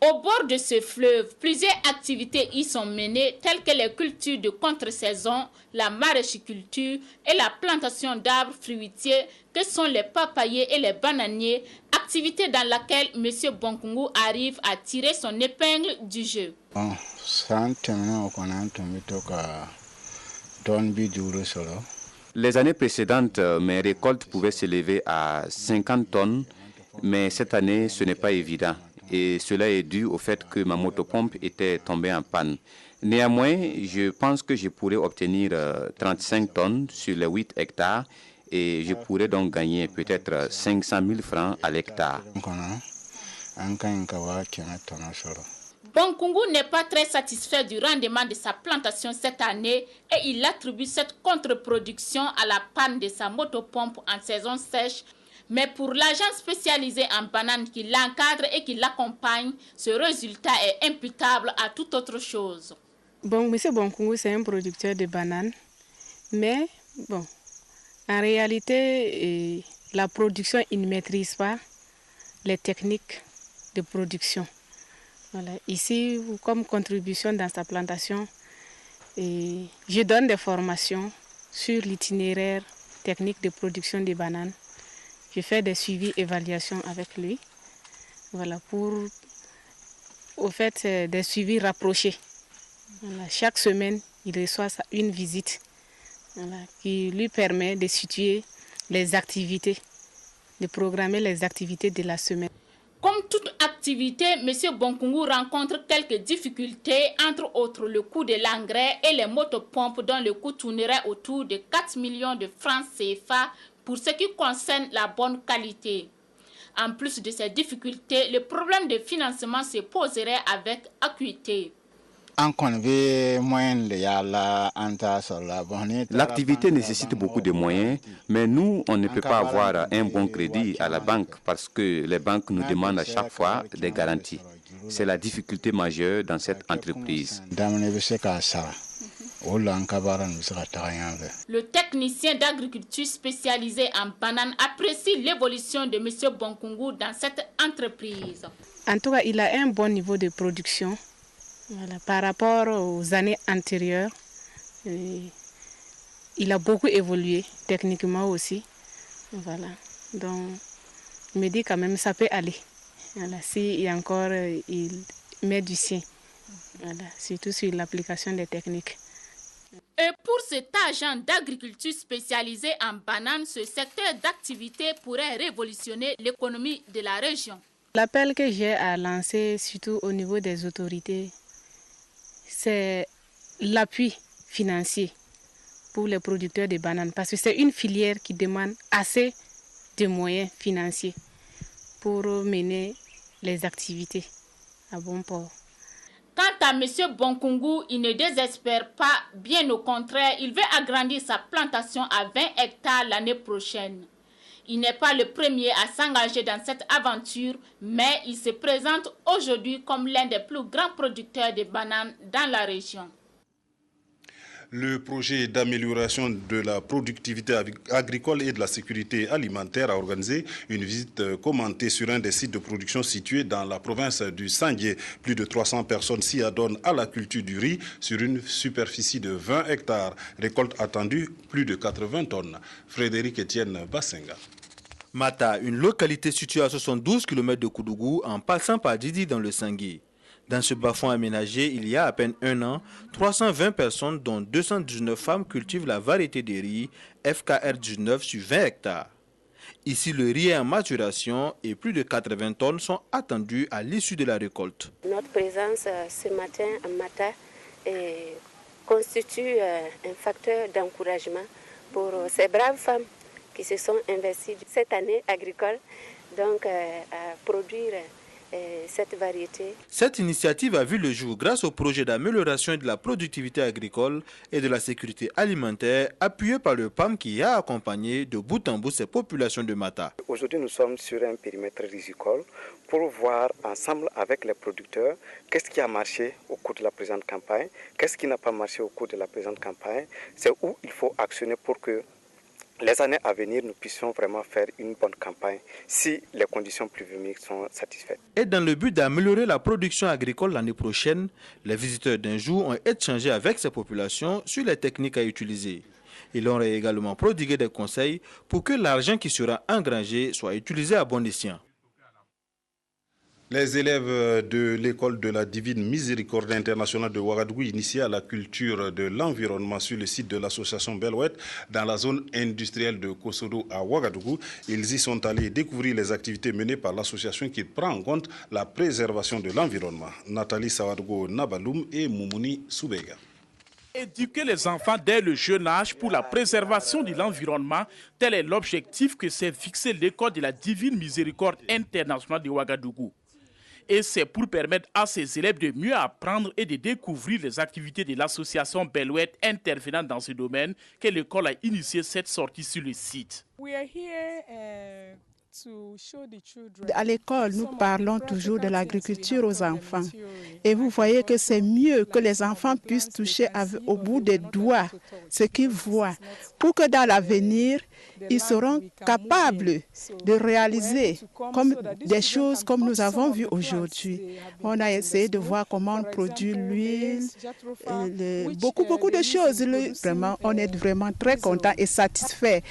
Au bord de ce fleuve, plusieurs activités y sont menées, telles que les cultures de contre-saison, la maraîchiculture et la plantation d'arbres fruitiers, que sont les papayers et les bananiers, activité dans laquelle M. Bonkungu arrive à tirer son épingle du jeu. Les années précédentes, mes récoltes pouvaient s'élever à 50 tonnes, mais cette année, ce n'est pas évident. Et cela est dû au fait que ma motopompe était tombée en panne. Néanmoins, je pense que je pourrais obtenir 35 tonnes sur les 8 hectares et je pourrais donc gagner peut-être 500 000 francs à l'hectare. Bonkungu n'est pas très satisfait du rendement de sa plantation cette année et il attribue cette contre-production à la panne de sa motopompe en saison sèche. Mais pour l'agent spécialisé en bananes qui l'encadre et qui l'accompagne, ce résultat est imputable à toute autre chose. Bon, M. Bonkungu, c'est un producteur de bananes, mais bon, en réalité, la production, il ne maîtrise pas les techniques de production. Voilà. Ici, comme contribution dans sa plantation, je donne des formations sur l'itinéraire technique de production des bananes. Je fais des suivis, évaluations avec lui. Voilà, au fait, des suivis rapprochés. Voilà, chaque semaine, il reçoit une visite qui lui permet de situer les activités, de programmer les activités de la semaine. Comme toute activité, M. Bonkungu rencontre quelques difficultés, entre autres le coût de l'engrais et les motopompes dont le coût tournerait autour de 4 millions de francs CFA pour ce qui concerne la bonne qualité. En plus de ces difficultés, le problème de financement se poserait avec acuité. L'activité nécessite beaucoup de moyens, mais nous, on ne peut pas avoir un bon crédit à la banque parce que les banques nous demandent à chaque fois des garanties. C'est la difficulté majeure dans cette entreprise. Le technicien d'agriculture spécialisé en bananes apprécie l'évolution de M. Bonkungu dans cette entreprise. En tout cas, il a un bon niveau de production. Voilà, par rapport aux années antérieures, il a beaucoup évolué techniquement aussi. Voilà. Donc, il me dit quand même ça peut aller. Voilà, si encore il met du sien, voilà, surtout sur l'application des techniques. Et pour cet agent d'agriculture spécialisé en bananes, ce secteur d'activité pourrait révolutionner l'économie de la région. L'appel que j'ai à lancer, surtout au niveau des autorités, c'est l'appui financier pour les producteurs de bananes. Parce que c'est une filière qui demande assez de moyens financiers pour mener les activités à bon port. Quant à M. Bonkungu, il ne désespère pas, bien au contraire, il veut agrandir sa plantation à 20 hectares l'année prochaine. Il n'est pas le premier à s'engager dans cette aventure, mais il se présente aujourd'hui comme l'un des plus grands producteurs de bananes dans la région. Le projet d'amélioration de la productivité agricole et de la sécurité alimentaire a organisé une visite commentée sur un des sites de production situés dans la province du Sandié. Plus de 300 personnes s'y adonnent à la culture du riz sur une superficie de 20 hectares. Récolte attendue, plus de 80 tonnes. Frédéric Etienne Bassenga. Mata, une localité située à 72 km de Koudougou en passant par Didi dans le Sangué. Dans ce bas-fond aménagé, il y a à peine un an, 320 personnes, dont 219 femmes, cultivent la variété de riz FKR 19 sur 20 hectares. Ici, le riz est en maturation et plus de 80 tonnes sont attendues à l'issue de la récolte. Notre présence ce matin à Mata constitue un facteur d'encouragement pour ces braves femmes qui se sont investies cette année agricole donc, à produire cette variété. Cette initiative a vu le jour grâce au projet d'amélioration de la productivité agricole et de la sécurité alimentaire appuyé par le PAM qui a accompagné de bout en bout ces populations de Mata. Aujourd'hui, nous sommes sur un périmètre risicole pour voir ensemble avec les producteurs qu'est-ce qui a marché au cours de la présente campagne, qu'est-ce qui n'a pas marché au cours de la présente campagne, c'est où il faut actionner pour que les années à venir, nous puissions vraiment faire une bonne campagne si les conditions pluviométriques sont satisfaites. Et dans le but d'améliorer la production agricole l'année prochaine, les visiteurs d'un jour ont échangé avec ces populations sur les techniques à utiliser. Ils leur ont également prodigué des conseils pour que l'argent qui sera engrangé soit utilisé à bon escient. Les élèves de l'école de la Divine Miséricorde internationale de Ouagadougou initiés à la culture de l'environnement sur le site de l'association Belouette dans la zone industrielle de Kosodo à Ouagadougou. Ils y sont allés découvrir les activités menées par l'association qui prend en compte la préservation de l'environnement. Nathalie Sawadgo Nabaloum et Moumouni Soubega. Éduquer les enfants dès le jeune âge pour la préservation de l'environnement, tel est l'objectif que s'est fixé l'école de la Divine Miséricorde internationale de Ouagadougou. Et c'est pour permettre à ces élèves de mieux apprendre et de découvrir les activités de l'association Belouette intervenant dans ce domaine que l'école a initié cette sortie sur le site. À l'école, nous parlons toujours de l'agriculture aux enfants. Et vous voyez que c'est mieux que les enfants puissent toucher au bout des doigts ce qu'ils voient, pour que dans l'avenir, ils seront capables de réaliser des choses comme nous avons vu aujourd'hui. On a essayé de voir comment on produit l'huile, beaucoup de choses. Vraiment, on est vraiment très content et satisfait.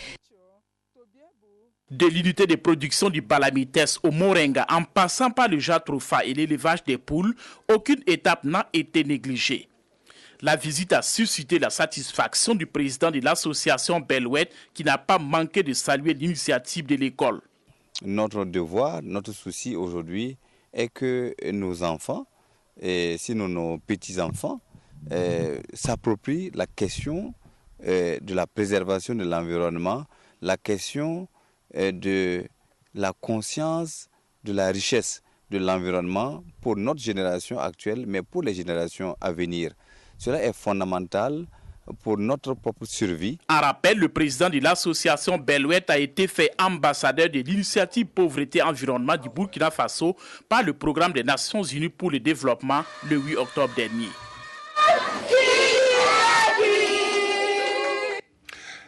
De l'unité de production du Balamites au Moringa, en passant par le Jatroufa et l'élevage des poules, aucune étape n'a été négligée. La visite a suscité la satisfaction du président de l'association Belouette qui n'a pas manqué de saluer l'initiative de l'école. Notre devoir, notre souci aujourd'hui est que nos enfants, et sinon nos petits-enfants, s'approprient la question de la préservation de l'environnement, la question de la conscience de la richesse de l'environnement pour notre génération actuelle, mais pour les générations à venir. Cela est fondamental pour notre propre survie. En rappel, le président de l'association Belouette a été fait ambassadeur de l'initiative Pauvreté Environnement du Burkina Faso par le programme des Nations Unies pour le développement le 8 octobre dernier.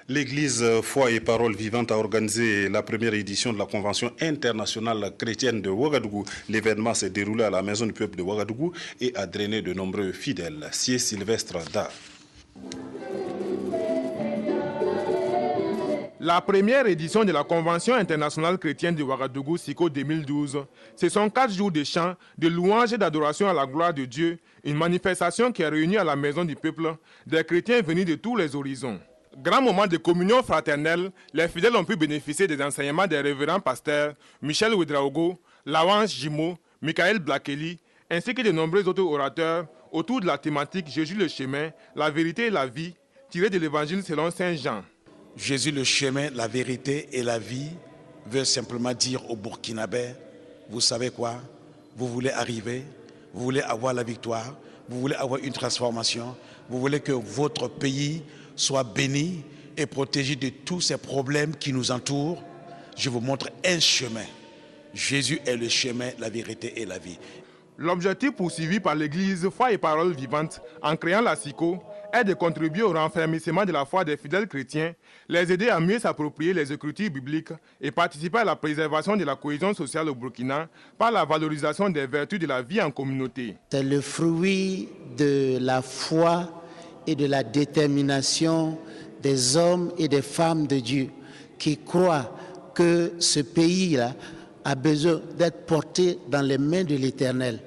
L'église Foi et Parole Vivante a organisé la première édition de la Convention internationale chrétienne de Ouagadougou. L'événement s'est déroulé à la Maison du peuple de Ouagadougou et a drainé de nombreux fidèles. Sié Sylvestre Da. La première édition de la Convention internationale chrétienne de Ouagadougou, SICO 2012, ce sont 4 jours de chants, de louanges et d'adoration à la gloire de Dieu, une manifestation qui a réuni à la Maison du peuple des chrétiens venus de tous les horizons. Grand moment de communion fraternelle, les fidèles ont pu bénéficier des enseignements des révérends pasteurs Michel Ouedraogo, Laurence Jimo, Michael Blakeli, ainsi que de nombreux autres orateurs autour de la thématique Jésus le chemin, la vérité et la vie, tirée de l'évangile selon Saint Jean. Jésus le chemin, la vérité et la vie veut simplement dire aux Burkinabés, vous savez quoi, vous voulez arriver, vous voulez avoir la victoire, vous voulez avoir une transformation, vous voulez que votre pays soit béni et protégé de tous ces problèmes qui nous entourent. Je vous montre un chemin. Jésus est le chemin, la vérité et la vie. L'objectif poursuivi par l'Église Foi et Parole Vivante en créant la SICO est de contribuer au renfermissement de la foi des fidèles chrétiens, les aider à mieux s'approprier les écritures bibliques et participer à la préservation de la cohésion sociale au Burkina par la valorisation des vertus de la vie en communauté. C'est le fruit de la foi et de la détermination des hommes et des femmes de Dieu qui croient que ce pays-là a besoin d'être porté dans les mains de l'Éternel.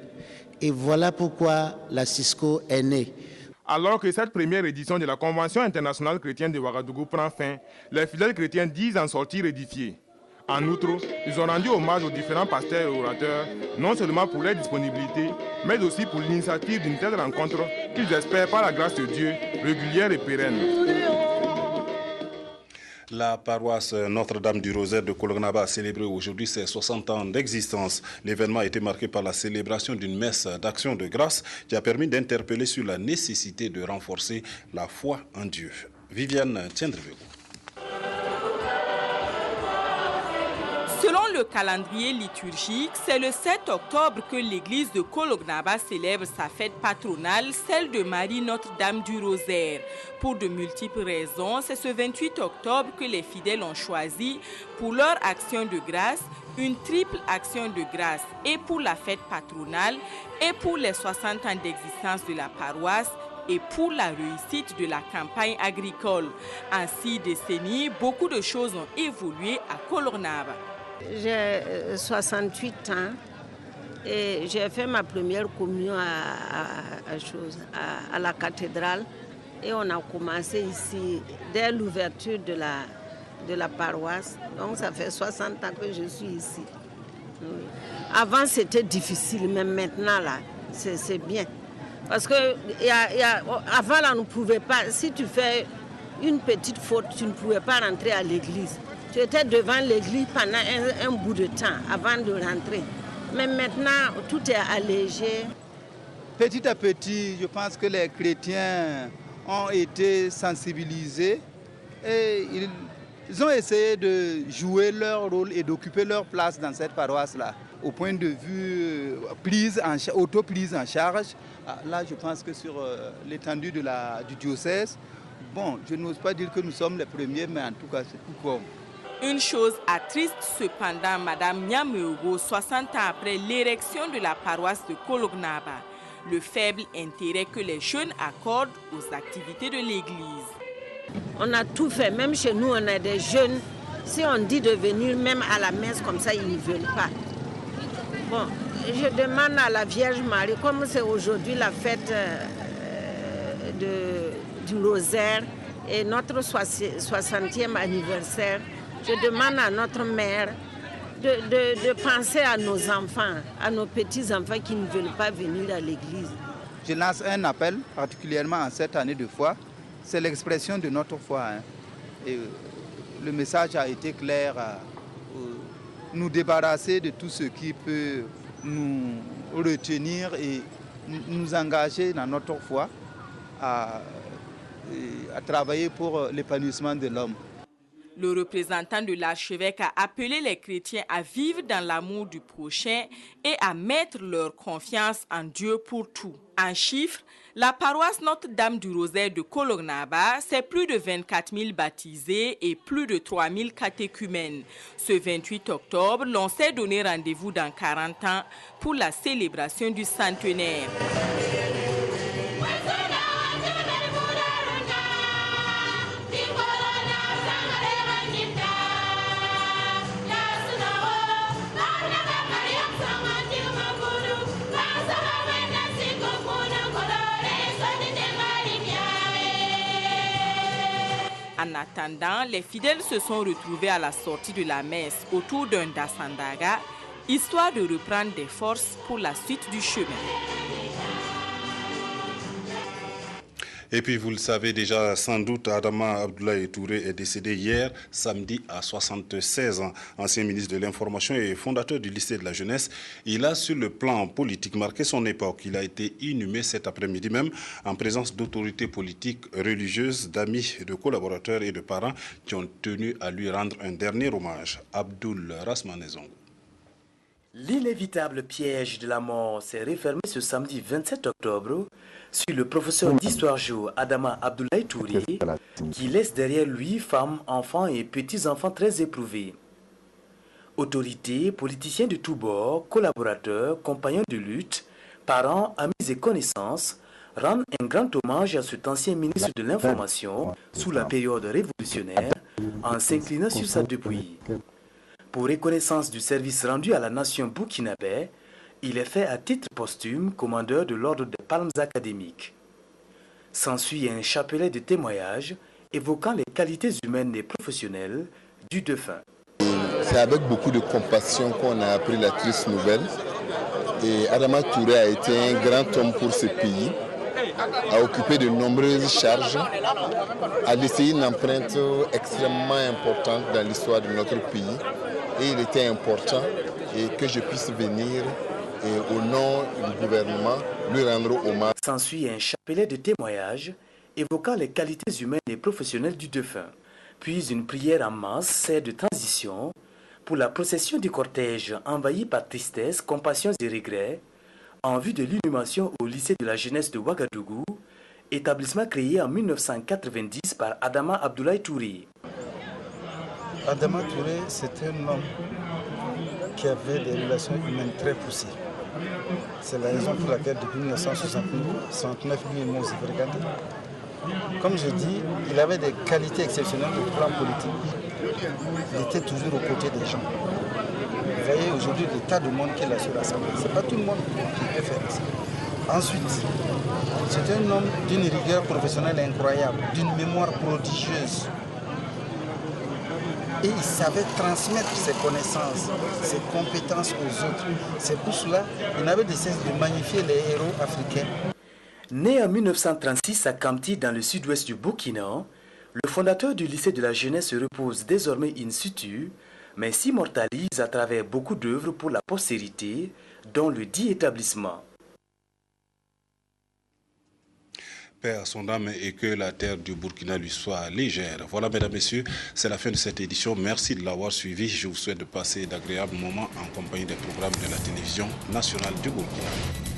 Et voilà pourquoi la SICO est née. Alors que cette première édition de la Convention internationale chrétienne de Ouagadougou prend fin, les fidèles chrétiens disent en sortir édifiés. En outre, ils ont rendu hommage aux différents pasteurs et orateurs, non seulement pour leur disponibilité, mais aussi pour l'initiative d'une telle rencontre qu'ils espèrent par la grâce de Dieu régulière et pérenne. La paroisse Notre-Dame du Rosaire de Kolognaba a célébré aujourd'hui ses 60 ans d'existence. L'événement a été marqué par la célébration d'une messe d'action de grâce qui a permis d'interpeller sur la nécessité de renforcer la foi en Dieu. Viviane Tiendrevego. Selon le calendrier liturgique, c'est le 7 octobre que l'église de Kolognaba célèbre sa fête patronale, celle de Marie Notre-Dame du Rosaire. Pour de multiples raisons, c'est ce 28 octobre que les fidèles ont choisi pour leur action de grâce, une triple action de grâce, et pour la fête patronale, et pour les 60 ans d'existence de la paroisse, et pour la réussite de la campagne agricole. En 6 décennies, beaucoup de choses ont évolué à Kolognaba. J'ai 68 ans et j'ai fait ma première communion à la cathédrale et on a commencé ici dès l'ouverture de la paroisse. Donc ça fait 60 ans que je suis ici. Oui. Avant c'était difficile, mais maintenant là, c'est bien. Parce que avant là, on ne pouvait pas, si tu fais une petite faute, tu ne pouvais pas rentrer à l'église. Tu étais devant l'église pendant un bout de temps avant de rentrer. Mais maintenant, tout est allégé. Petit à petit, je pense que les chrétiens ont été sensibilisés et ils ont essayé de jouer leur rôle et d'occuper leur place dans cette paroisse-là. Au point de vue auto-prise en charge, là je pense que sur l'étendue du diocèse, bon, je n'ose pas dire que nous sommes les premiers, mais en tout cas c'est tout comme. Une chose attriste cependant Madame Nyameugo, 60 ans après l'érection de la paroisse de Kolognaba, le faible intérêt que les jeunes accordent aux activités de l'église. On a tout fait, même chez nous on a des jeunes, si on dit de venir même à la messe comme ça, ils ne veulent pas. Bon, je demande à la Vierge Marie, comme c'est aujourd'hui la fête du Rosaire et notre 60e anniversaire, je demande à notre mère de penser à nos enfants, à nos petits-enfants qui ne veulent pas venir à l'église. Je lance un appel, particulièrement en cette année de foi. C'est l'expression de notre foi. Et le message a été clair, nous débarrasser de tout ce qui peut nous retenir et nous engager dans notre foi à travailler pour l'épanouissement de l'homme. Le représentant de l'archevêque a appelé les chrétiens à vivre dans l'amour du prochain et à mettre leur confiance en Dieu pour tout. En chiffres, la paroisse Notre-Dame du Rosaire de Kolognaba, c'est plus de 24 000 baptisés et plus de 3 000 catéchumènes. Ce 28 octobre, l'on s'est donné rendez-vous dans 40 ans pour la célébration du centenaire. En attendant, les fidèles se sont retrouvés à la sortie de la messe autour d'un dasandaga, histoire de reprendre des forces pour la suite du chemin. Et puis vous le savez déjà sans doute, Adama Abdoulaye Touré est décédé hier, samedi, à 76 ans. Ancien ministre de l'Information et fondateur du lycée de la jeunesse, il a sur le plan politique marqué son époque. Il a été inhumé cet après-midi même en présence d'autorités politiques, religieuses, d'amis, de collaborateurs et de parents qui ont tenu à lui rendre un dernier hommage. Abdoul Rasmanezong. L'inévitable piège de la mort s'est refermé ce samedi 27 octobre sur le professeur d'histoire-géo Adama Abdoulaye Touré, qui laisse derrière lui femmes, enfants et petits-enfants très éprouvés. Autorités, politiciens de tous bords, collaborateurs, compagnons de lutte, parents, amis et connaissances rendent un grand hommage à cet ancien ministre de l'Information sous la période révolutionnaire en s'inclinant sur sa dépouille. Pour reconnaissance du service rendu à la nation burkinabé, il est fait à titre posthume commandeur de l'ordre des Palmes académiques. S'ensuit un chapelet de témoignages évoquant les qualités humaines et professionnelles du défunt. C'est avec beaucoup de compassion qu'on a appris la triste nouvelle. Et Adama Touré a été un grand homme pour ce pays. a occupé de nombreuses charges, a laissé une empreinte extrêmement importante dans l'histoire de notre pays. Et il était important que je puisse venir et au nom du gouvernement lui rendre hommage. S'ensuit un chapelet de témoignages évoquant les qualités humaines et professionnelles du défunt. Puis une prière en masse sert de transition pour la procession du cortège envahi par tristesse, compassion et regrets en vue de l'inhumation au lycée de la jeunesse de Ouagadougou, établissement créé en 1990 par Adama Abdoulaye Touré. Adama Touré, c'est un homme qui avait des relations humaines très poussées. C'est la raison pour laquelle depuis 1969, lui et moi aussi fréquentés. Comme je dis, il avait des qualités exceptionnelles au plan politique. Il était toujours aux côtés des gens. Vous voyez aujourd'hui le tas de monde qu'il a sur l'Assemblée. Ce n'est pas tout le monde qui peut faire ça. Ensuite, c'est un homme d'une rigueur professionnelle incroyable, d'une mémoire prodigieuse. Et il savait transmettre ses connaissances, ses compétences aux autres. C'est pour cela qu'il n'avait de cesse de magnifier les héros africains. Né en 1936 à Kamti, dans le sud-ouest du Burkina, le fondateur du lycée de la jeunesse se repose désormais in situ, mais s'immortalise à travers beaucoup d'œuvres pour la postérité, dont le dit établissement. Père à son âme et que la terre du Burkina lui soit légère. Voilà, mesdames, messieurs, c'est la fin de cette édition. Merci de l'avoir suivi. Je vous souhaite de passer d'agréables moments en compagnie des programmes de la télévision nationale du Burkina.